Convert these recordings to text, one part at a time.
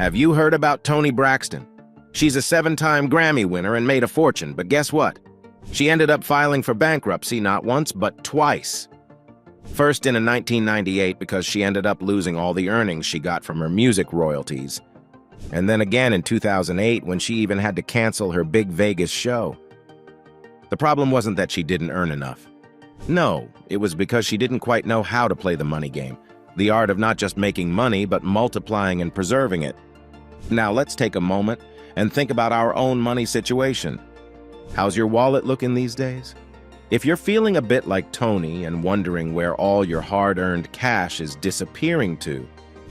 Have you heard about Toni Braxton? She's a 7-time Grammy winner and made a fortune, but guess what? She ended up filing for bankruptcy not once, but twice. First in 1998 because she ended up losing all the earnings she got from her music royalties. And then again in 2008 when she even had to cancel her big Vegas show. The problem wasn't that she didn't earn enough. No, it was because she didn't quite know how to play the money game. The art of not just making money, but multiplying and preserving it. Now let's take a moment and think about our own money situation. How's your wallet looking these days? If you're feeling a bit like Toni and wondering where all your hard-earned cash is disappearing to,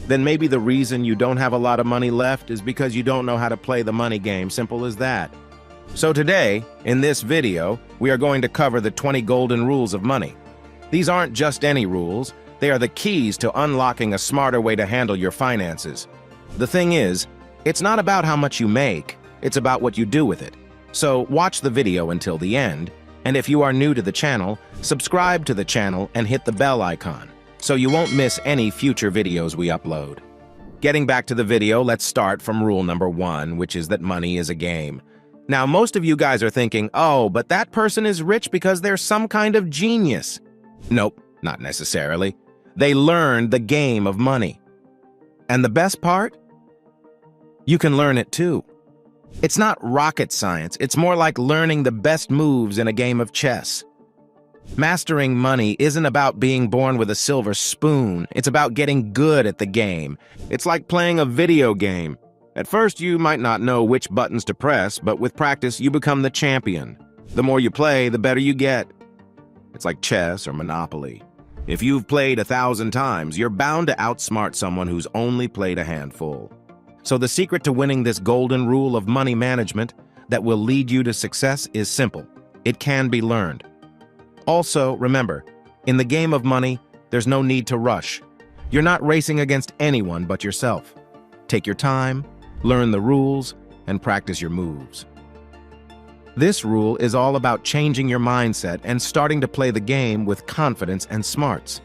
then maybe the reason you don't have a lot of money left is because you don't know how to play the money game, simple as that. So today, in this video, we are going to cover the 20 golden rules of money. These aren't just any rules, they are the keys to unlocking a smarter way to handle your finances. The thing is, it's not about how much you make, it's about what you do with it. So watch the video until the end, and if you are new to the channel, subscribe to the channel and hit the bell icon, so you won't miss any future videos we upload. Getting back to the video, let's start from rule number 1, which is that money is a game. Now, most of you guys are thinking, oh, but that person is rich because they're some kind of genius. Nope, not necessarily. They learned the game of money. And the best part? You can learn it too. It's not rocket science, it's more like learning the best moves in a game of chess. Mastering money isn't about being born with a silver spoon, it's about getting good at the game. It's like playing a video game. At first, you might not know which buttons to press, but with practice, you become the champion. The more you play, the better you get. It's like chess or Monopoly. If you've played 1,000 times, you're bound to outsmart someone who's only played a handful. So the secret to winning this golden rule of money management that will lead you to success is simple. It can be learned. Also, remember, in the game of money, there's no need to rush. You're not racing against anyone but yourself. Take your time, learn the rules, and practice your moves. This rule is all about changing your mindset and starting to play the game with confidence and smarts.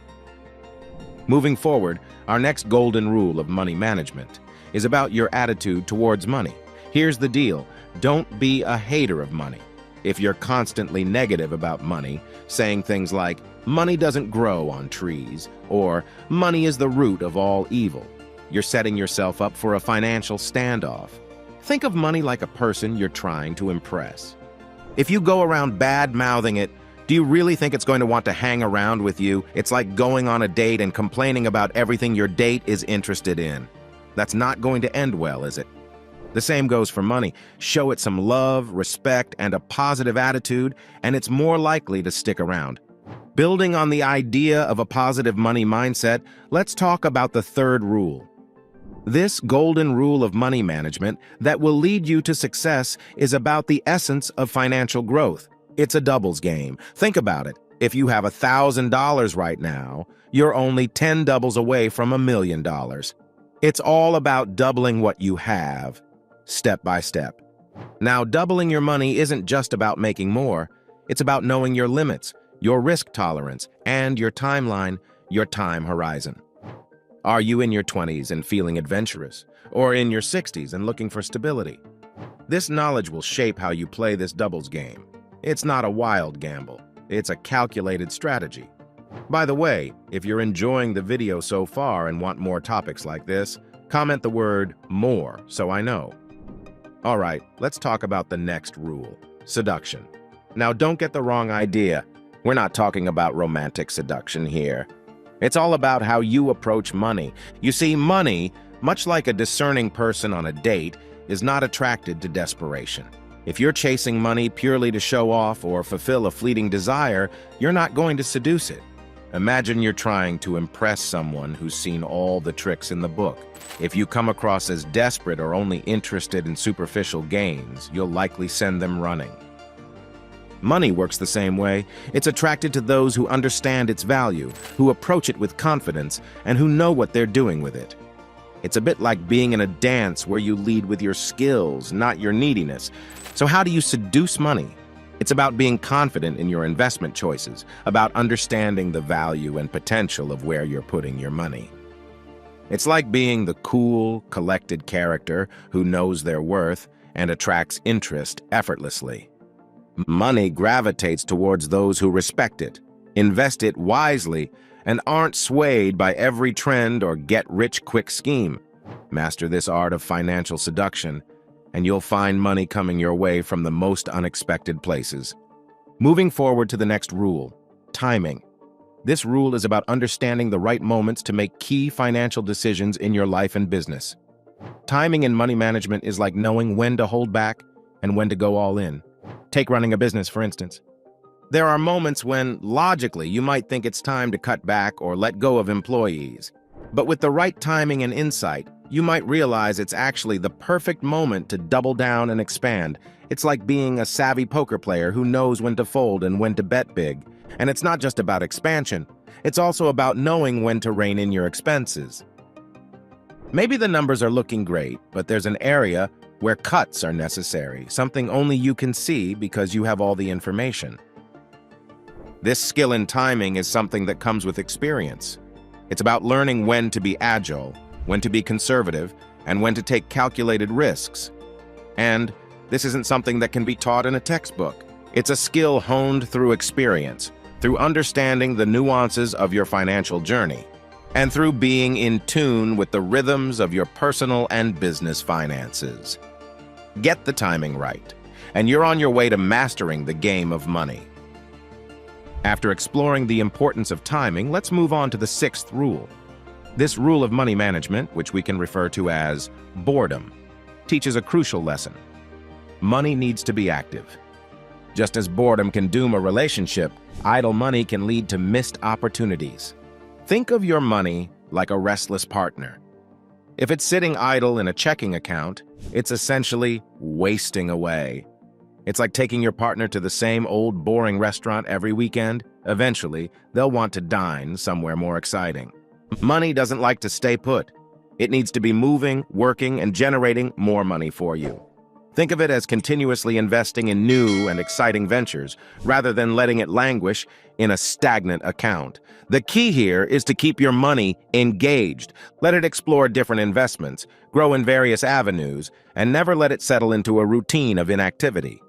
Moving forward, our next golden rule of money management is about your attitude towards money. Here's the deal. Don't be a hater of money. If you're constantly negative about money, saying things like, money doesn't grow on trees, or money is the root of all evil, you're setting yourself up for a financial standoff. Think of money like a person you're trying to impress. If you go around bad-mouthing it, do you really think it's going to want to hang around with you? It's like going on a date and complaining about everything your date is interested in. That's not going to end well, is it? The same goes for money. Show it some love, respect, and a positive attitude, and it's more likely to stick around. Building on the idea of a positive money mindset, let's talk about the third rule. This golden rule of money management that will lead you to success is about the essence of financial growth. It's a doubles game. Think about it. If you have $1,000 right now, you're only 10 doubles away from $1 million. It's all about doubling what you have, step by step. Now, doubling your money isn't just about making more. It's about knowing your limits, your risk tolerance, and your timeline, your time horizon. Are you in your 20s and feeling adventurous, or in your 60s and looking for stability? This knowledge will shape how you play this doubles game. It's not a wild gamble. It's a calculated strategy. By the way, if you're enjoying the video so far and want more topics like this, comment the word "more" so I know. All right, let's talk about the next rule, seduction. Now, don't get the wrong idea. We're not talking about romantic seduction here. It's all about how you approach money. You see, money, much like a discerning person on a date, is not attracted to desperation. If you're chasing money purely to show off or fulfill a fleeting desire, you're not going to seduce it. Imagine you're trying to impress someone who's seen all the tricks in the book. If you come across as desperate or only interested in superficial gains, you'll likely send them running. Money works the same way. It's attracted to those who understand its value, who approach it with confidence, and who know what they're doing with it. It's a bit like being in a dance where you lead with your skills, not your neediness. So how do you seduce money? It's about being confident in your investment choices, about understanding the value and potential of where you're putting your money. It's like being the cool, collected character who knows their worth and attracts interest effortlessly. Money gravitates towards those who respect it, invest it wisely, and aren't swayed by every trend or get-rich-quick scheme. Master this art of financial seduction, and you'll find money coming your way from the most unexpected places. Moving forward to the next rule, timing. This rule is about understanding the right moments to make key financial decisions in your life and business. Timing in money management is like knowing when to hold back and when to go all in. Take running a business, for instance. There are moments when, logically, you might think it's time to cut back or let go of employees. But with the right timing and insight, you might realize it's actually the perfect moment to double down and expand. It's like being a savvy poker player who knows when to fold and when to bet big. And it's not just about expansion. It's also about knowing when to rein in your expenses. Maybe the numbers are looking great, but there's an area where cuts are necessary, something only you can see because you have all the information. This skill in timing is something that comes with experience. It's about learning when to be agile, when to be conservative, and when to take calculated risks. And this isn't something that can be taught in a textbook. It's a skill honed through experience, through understanding the nuances of your financial journey, and through being in tune with the rhythms of your personal and business finances. Get the timing right, and you're on your way to mastering the game of money. After exploring the importance of timing, let's move on to the sixth rule. This rule of money management, which we can refer to as boredom, teaches a crucial lesson. Money needs to be active. Just as boredom can doom a relationship, idle money can lead to missed opportunities. Think of your money like a restless partner. If it's sitting idle in a checking account, it's essentially wasting away. It's like taking your partner to the same old boring restaurant every weekend. Eventually, they'll want to dine somewhere more exciting. Money doesn't like to stay put. It needs to be moving, working, and generating more money for you. Think of it as continuously investing in new and exciting ventures, rather than letting it languish in a stagnant account. The key here is to keep your money engaged. Let it explore different investments, grow in various avenues, and never let it settle into a routine of inactivity.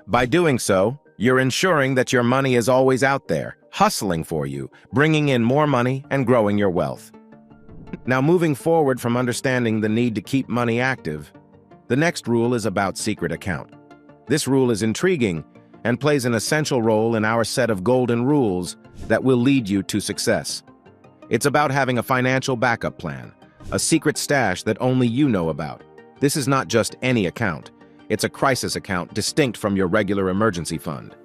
By doing so, you're ensuring that your money is always out there, hustling for you, bringing in more money and growing your wealth. Now, moving forward from understanding the need to keep money active, the next rule is about secret account. This rule is intriguing and plays an essential role in our set of golden rules that will lead you to success. It's about having a financial backup plan, a secret stash that only you know about. This is not just any account. It's a crisis account distinct from your regular emergency fund.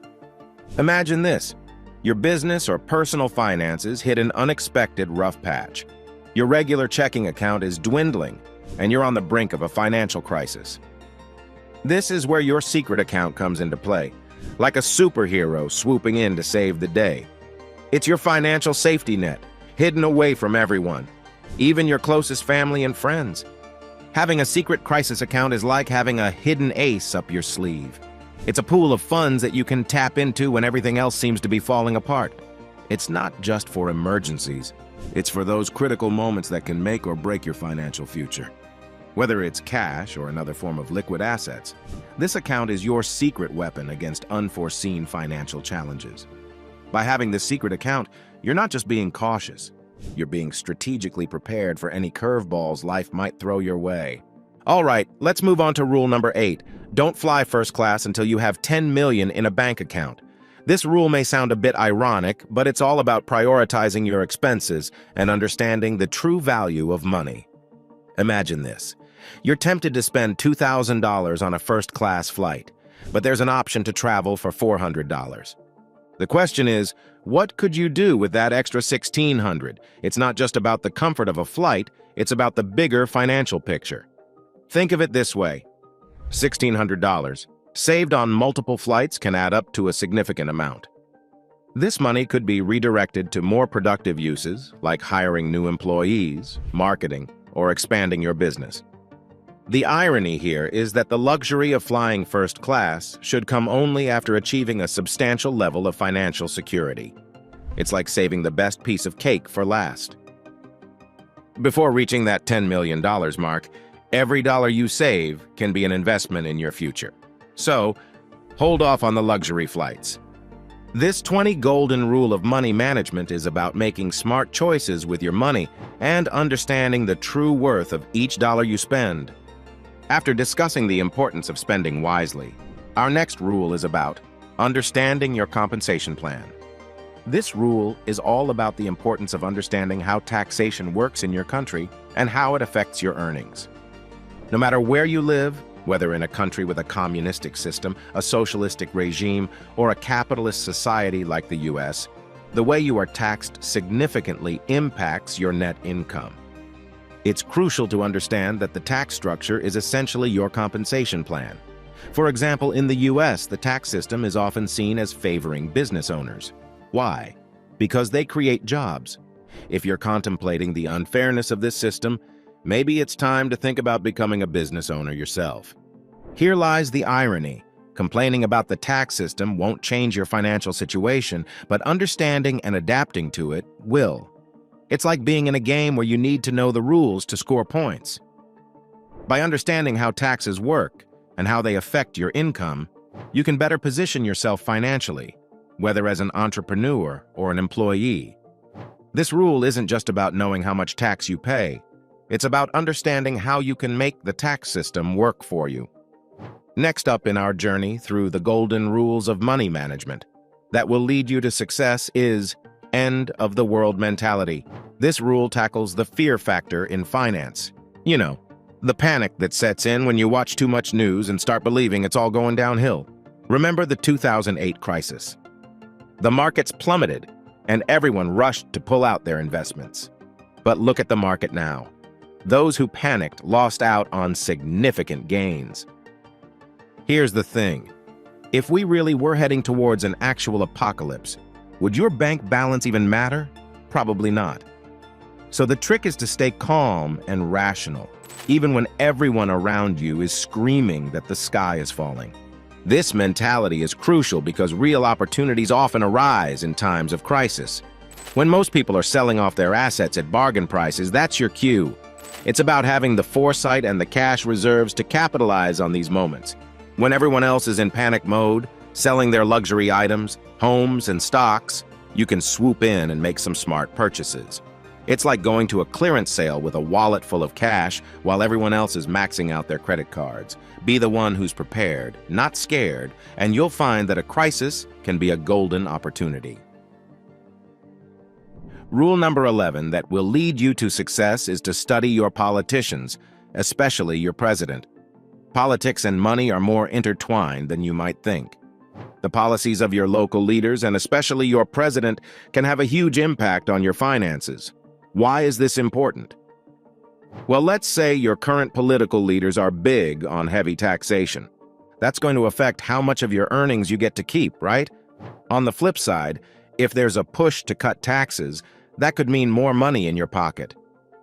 Imagine this. Your business or personal finances hit an unexpected rough patch. Your regular checking account is dwindling, and you're on the brink of a financial crisis. This is where your secret account comes into play, like a superhero swooping in to save the day. It's your financial safety net, hidden away from everyone, even your closest family and friends. Having a secret crisis account is like having a hidden ace up your sleeve. It's a pool of funds that you can tap into when everything else seems to be falling apart. It's not just for emergencies. It's for those critical moments that can make or break your financial future. Whether it's cash or another form of liquid assets, this account is your secret weapon against unforeseen financial challenges. By having this secret account, you're not just being cautious. You're being strategically prepared for any curveballs life might throw your way. All right, let's move on to rule number 8. Don't fly first class until you have $10 million in a bank account. This rule may sound a bit ironic, but it's all about prioritizing your expenses and understanding the true value of money. Imagine this. You're tempted to spend $2,000 on a first-class flight, but there's an option to travel for $400. The question is, what could you do with that extra $1,600? It's not just about the comfort of a flight, it's about the bigger financial picture. Think of it this way. $1,600, saved on multiple flights, can add up to a significant amount. This money could be redirected to more productive uses, like hiring new employees, marketing, or expanding your business. The irony here is that the luxury of flying first class should come only after achieving a substantial level of financial security. It's like saving the best piece of cake for last. Before reaching that $10 million mark, every dollar you save can be an investment in your future. So, hold off on the luxury flights. This 20 golden rule of money management is about making smart choices with your money and understanding the true worth of each dollar you spend. After discussing the importance of spending wisely, our next rule is about understanding your compensation plan. This rule is all about the importance of understanding how taxation works in your country and how it affects your earnings. No matter where you live, whether in a country with a communistic system, a socialistic regime, or a capitalist society like the US, the way you are taxed significantly impacts your net income. It's crucial to understand that the tax structure is essentially your compensation plan. For example, in the US, the tax system is often seen as favoring business owners. Why? Because they create jobs. If you're contemplating the unfairness of this system, maybe it's time to think about becoming a business owner yourself. Here lies the irony. Complaining about the tax system won't change your financial situation, but understanding and adapting to it will. It's like being in a game where you need to know the rules to score points. By understanding how taxes work and how they affect your income, you can better position yourself financially, whether as an entrepreneur or an employee. This rule isn't just about knowing how much tax you pay. It's about understanding how you can make the tax system work for you. Next up in our journey through the golden rules of money management that will lead you to success is end of the world mentality. This rule tackles the fear factor in finance. You know, the panic that sets in when you watch too much news and start believing it's all going downhill. Remember the 2008 crisis. The markets plummeted, and everyone rushed to pull out their investments. But look at the market now. Those who panicked lost out on significant gains. Here's the thing. If we really were heading towards an actual apocalypse, would your bank balance even matter? Probably not. So the trick is to stay calm and rational, even when everyone around you is screaming that the sky is falling. This mentality is crucial because real opportunities often arise in times of crisis. When most people are selling off their assets at bargain prices, that's your cue. It's about having the foresight and the cash reserves to capitalize on these moments. When everyone else is in panic mode, selling their luxury items, homes, and stocks, you can swoop in and make some smart purchases. It's like going to a clearance sale with a wallet full of cash while everyone else is maxing out their credit cards. Be the one who's prepared, not scared, and you'll find that a crisis can be a golden opportunity. Rule number 11 that will lead you to success is to study your politicians, especially your president. Politics and money are more intertwined than you might think. The policies of your local leaders, and especially your president, can have a huge impact on your finances. Why is this important? Well, let's say your current political leaders are big on heavy taxation. That's going to affect how much of your earnings you get to keep, right? On the flip side, if there's a push to cut taxes, that could mean more money in your pocket.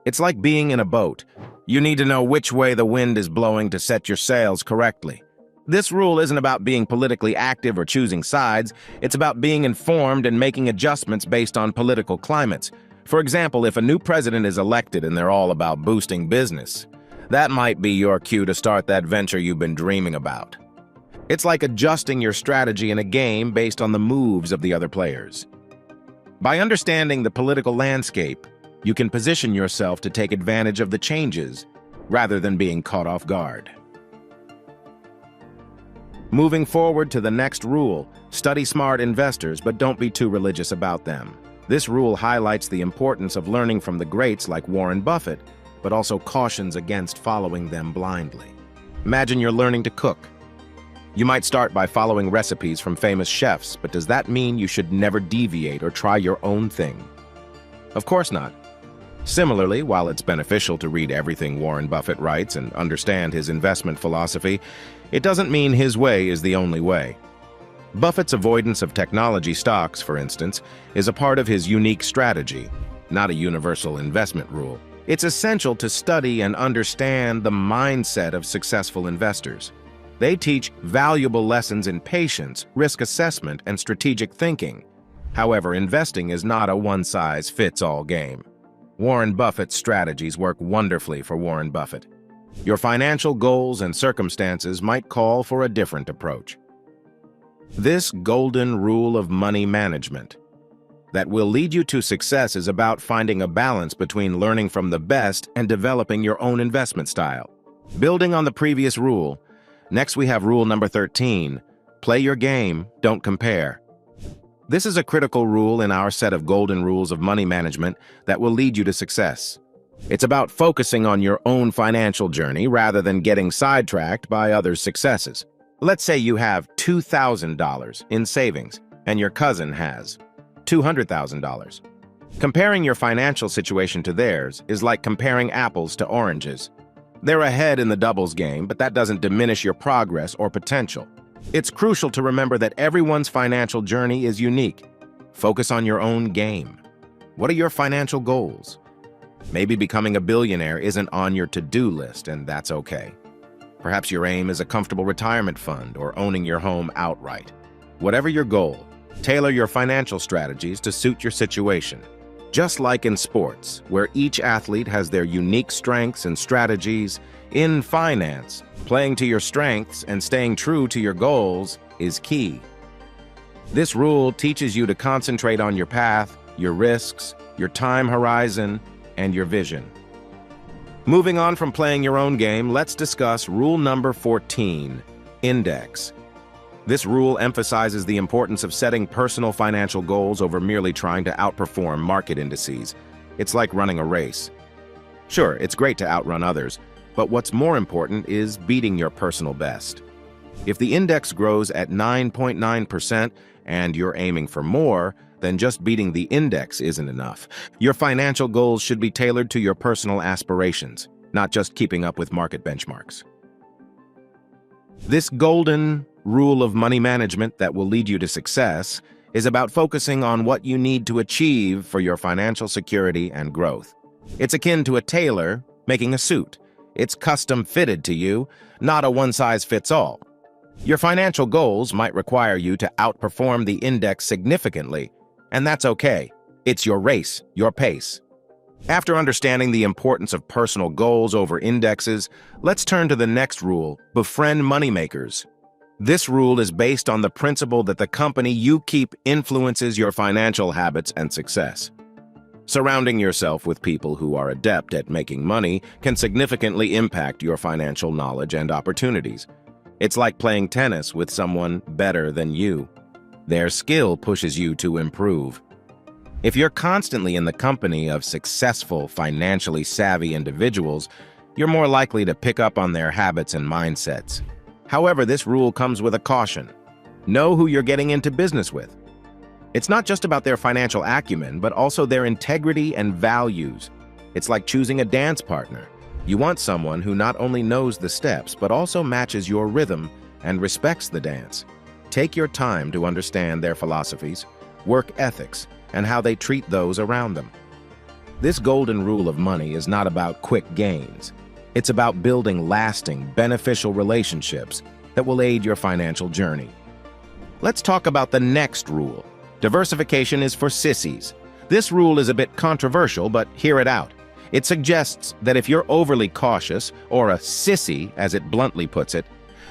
It's like being in a boat. You need to know which way the wind is blowing to set your sails correctly. This rule isn't about being politically active or choosing sides. It's about being informed and making adjustments based on political climates. For example, if a new president is elected and they're all about boosting business, that might be your cue to start that venture you've been dreaming about. It's like adjusting your strategy in a game based on the moves of the other players. By understanding the political landscape, you can position yourself to take advantage of the changes rather than being caught off guard. Moving forward to the next rule, study smart investors, but don't be too religious about them. This rule highlights the importance of learning from the greats like Warren Buffett, but also cautions against following them blindly. Imagine you're learning to cook. You might start by following recipes from famous chefs, but does that mean you should never deviate or try your own thing? Of course not. Similarly, while it's beneficial to read everything Warren Buffett writes and understand his investment philosophy, it doesn't mean his way is the only way. Buffett's avoidance of technology stocks, for instance, is a part of his unique strategy, not a universal investment rule. It's essential to study and understand the mindset of successful investors. They teach valuable lessons in patience, risk assessment, and strategic thinking. However, investing is not a one-size-fits-all game. Warren Buffett's strategies work wonderfully for Warren Buffett. Your financial goals and circumstances might call for a different approach. This golden rule of money management that will lead you to success is about finding a balance between learning from the best and developing your own investment style. Building on the previous rule, next we have rule number 13, play your game, don't compare. This is a critical rule in our set of golden rules of money management that will lead you to success. It's about focusing on your own financial journey rather than getting sidetracked by others' successes. Let's say you have $2,000 in savings and your cousin has $200,000. Comparing your financial situation to theirs is like comparing apples to oranges. They're ahead in the doubles game, but that doesn't diminish your progress or potential. It's crucial to remember that everyone's financial journey is unique. Focus on your own game. What are your financial goals? Maybe becoming a billionaire isn't on your to-do list, and that's okay. Perhaps your aim is a comfortable retirement fund or owning your home outright. Whatever your goal, tailor your financial strategies to suit your situation. Just like in sports, where each athlete has their unique strengths and strategies, in finance, playing to your strengths and staying true to your goals is key. This rule teaches you to concentrate on your path, your risks, your time horizon, and your vision. Moving on from playing your own game, let's discuss rule number 14, index. This rule emphasizes the importance of setting personal financial goals over merely trying to outperform market indices. It's like running a race. Sure, it's great to outrun others, but what's more important is beating your personal best. If the index grows at 9.9% and you're aiming for more, then just beating the index isn't enough. Your financial goals should be tailored to your personal aspirations, not just keeping up with market benchmarks. This golden rule of money management that will lead you to success is about focusing on what you need to achieve for your financial security and growth. It's akin to a tailor making a suit. It's custom fitted to you, not a one-size-fits-all. Your financial goals might require you to outperform the index significantly, and that's okay. It's your race, your pace. After understanding the importance of personal goals over indexes, let's turn to the next rule, befriend moneymakers. This rule is based on the principle that the company you keep influences your financial habits and success. Surrounding yourself with people who are adept at making money can significantly impact your financial knowledge and opportunities. It's like playing tennis with someone better than you. Their skill pushes you to improve. If you're constantly in the company of successful, financially savvy individuals, you're more likely to pick up on their habits and mindsets. However, this rule comes with a caution. Know who you're getting into business with. It's not just about their financial acumen, but also their integrity and values. It's like choosing a dance partner. You want someone who not only knows the steps, but also matches your rhythm and respects the dance. Take your time to understand their philosophies, work ethics, and how they treat those around them. This golden rule of money is not about quick gains. It's about building lasting, beneficial relationships that will aid your financial journey. Let's talk about the next rule. Diversification is for sissies. This rule is a bit controversial, but hear it out. It suggests that if you're overly cautious, or a sissy, as it bluntly puts it,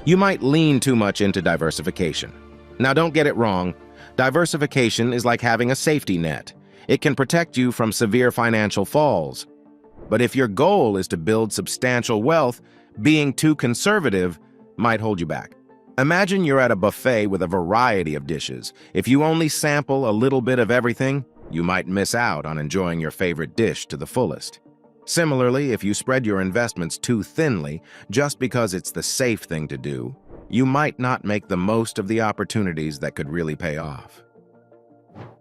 you might lean too much into diversification. Now, don't get it wrong. Diversification is like having a safety net. It can protect you from severe financial falls. But if your goal is to build substantial wealth, being too conservative might hold you back. Imagine you're at a buffet with a variety of dishes. If you only sample a little bit of everything, you might miss out on enjoying your favorite dish to the fullest. Similarly, if you spread your investments too thinly just because it's the safe thing to do, you might not make the most of the opportunities that could really pay off.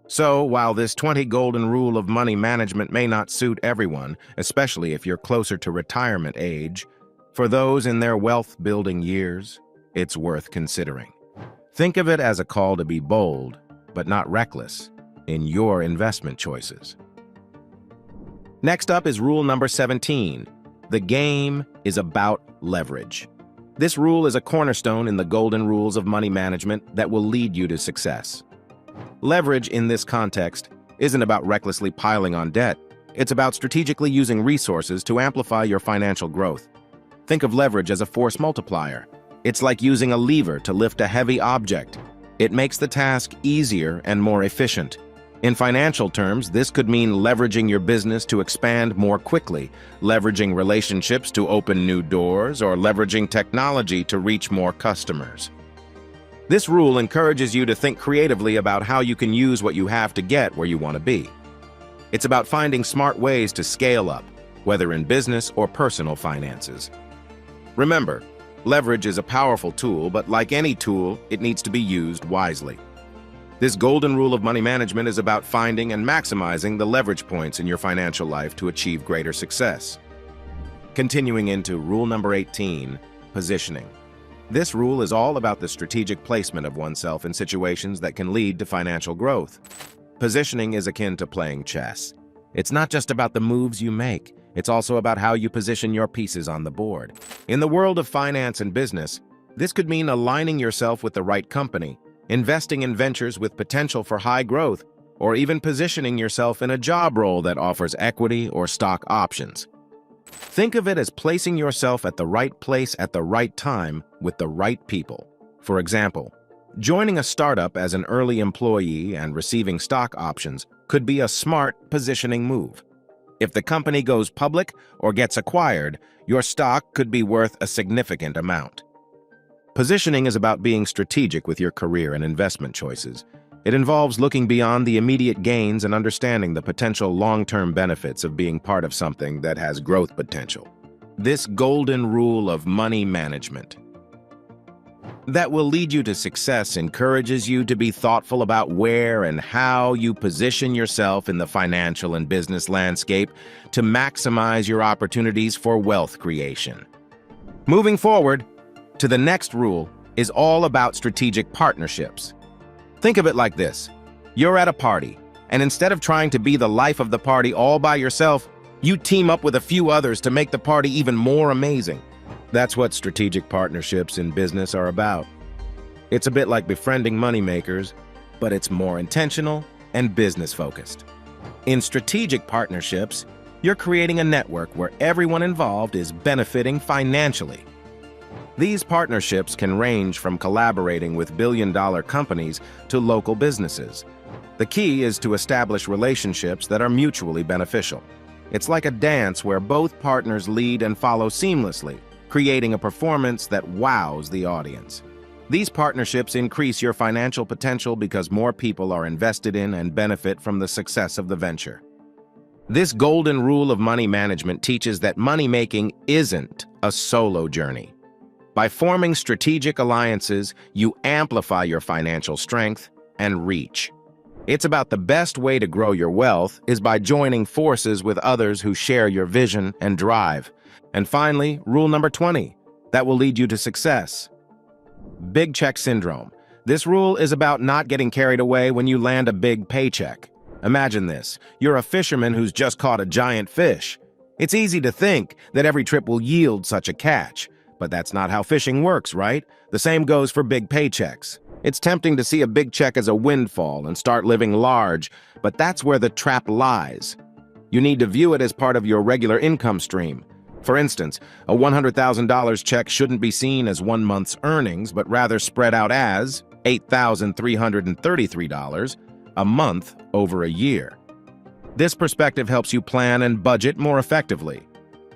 So, while this 20 golden rule of money management may not suit everyone, especially if you're closer to retirement age, for those in their wealth-building years, it's worth considering. Think of it as a call to be bold, but not reckless, in your investment choices. Next up is rule number 17. The game is about leverage. This rule is a cornerstone in the golden rules of money management that will lead you to success. Leverage in this context isn't about recklessly piling on debt. It's about strategically using resources to amplify your financial growth. Think of leverage as a force multiplier. It's like using a lever to lift a heavy object. It makes the task easier and more efficient. In financial terms, this could mean leveraging your business to expand more quickly, leveraging relationships to open new doors, or leveraging technology to reach more customers. This rule encourages you to think creatively about how you can use what you have to get where you want to be. It's about finding smart ways to scale up, whether in business or personal finances. Remember, leverage is a powerful tool, but like any tool, it needs to be used wisely. This golden rule of money management is about finding and maximizing the leverage points in your financial life to achieve greater success. Continuing into rule number 18, positioning. This rule is all about the strategic placement of oneself in situations that can lead to financial growth. Positioning is akin to playing chess. It's not just about the moves you make, it's also about how you position your pieces on the board. In the world of finance and business, this could mean aligning yourself with the right company, investing in ventures with potential for high growth, or even positioning yourself in a job role that offers equity or stock options. Think of it as placing yourself at the right place at the right time with the right people. For example, joining a startup as an early employee and receiving stock options could be a smart positioning move. If the company goes public or gets acquired, your stock could be worth a significant amount. Positioning is about being strategic with your career and investment choices. It involves looking beyond the immediate gains and understanding the potential long-term benefits of being part of something that has growth potential. This golden rule of money management that will lead you to success encourages you to be thoughtful about where and how you position yourself in the financial and business landscape to maximize your opportunities for wealth creation. Moving forward, to the next rule is all about strategic partnerships. Think of it like this. You're at a party, and instead of trying to be the life of the party all by yourself, you team up with a few others to make the party even more amazing. That's what strategic partnerships in business are about. It's a bit like befriending moneymakers, but it's more intentional and business-focused. In strategic partnerships, you're creating a network where everyone involved is benefiting financially. These partnerships can range from collaborating with billion-dollar companies to local businesses. The key is to establish relationships that are mutually beneficial. It's like a dance where both partners lead and follow seamlessly, creating a performance that wows the audience. These partnerships increase your financial potential because more people are invested in and benefit from the success of the venture. This golden rule of money management teaches that money making isn't a solo journey. By forming strategic alliances, you amplify your financial strength and reach. It's about the best way to grow your wealth is by joining forces with others who share your vision and drive. And finally, rule number 20, that will lead you to success. Big check syndrome. This rule is about not getting carried away when you land a big paycheck. Imagine this. You're a fisherman who's just caught a giant fish. It's easy to think that every trip will yield such a catch. But that's not how fishing works, right? The same goes for big paychecks. It's tempting to see a big check as a windfall and start living large, but that's where the trap lies. You need to view it as part of your regular income stream. For instance, a $100,000 check shouldn't be seen as 1 month's earnings, but rather spread out as $8,333 a month over a year. This perspective helps you plan and budget more effectively.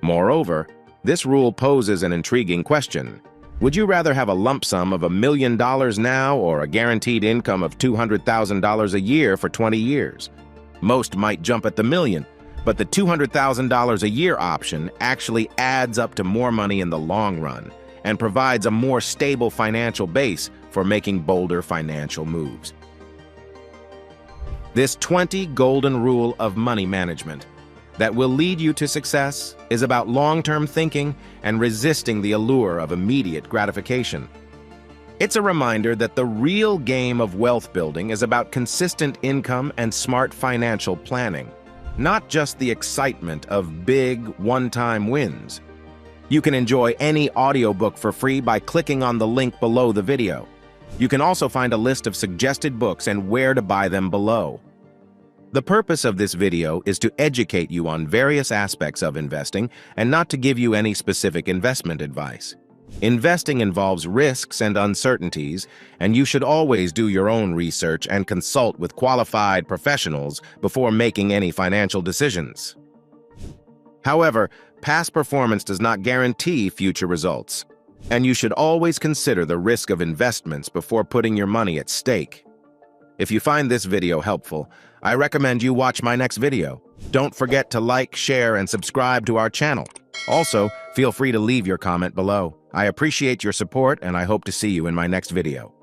Moreover, this rule poses an intriguing question. Would you rather have a lump sum of $1 million now or a guaranteed income of $200,000 a year for 20 years? Most might jump at the million, but the $200,000 a year option actually adds up to more money in the long run and provides a more stable financial base for making bolder financial moves. This 20 golden rule of money management that will lead you to success is about long-term thinking and resisting the allure of immediate gratification. It's a reminder that the real game of wealth building is about consistent income and smart financial planning, not just the excitement of big, one-time wins. You can enjoy any audiobook for free by clicking on the link below the video. You can also find a list of suggested books and where to buy them below. The purpose of this video is to educate you on various aspects of investing and not to give you any specific investment advice. Investing involves risks and uncertainties, and you should always do your own research and consult with qualified professionals before making any financial decisions. However, past performance does not guarantee future results, and you should always consider the risk of investments before putting your money at stake. If you find this video helpful, I recommend you watch my next video. Don't forget to like, share, and subscribe to our channel. Also, feel free to leave your comment below. I appreciate your support, and I hope to see you in my next video.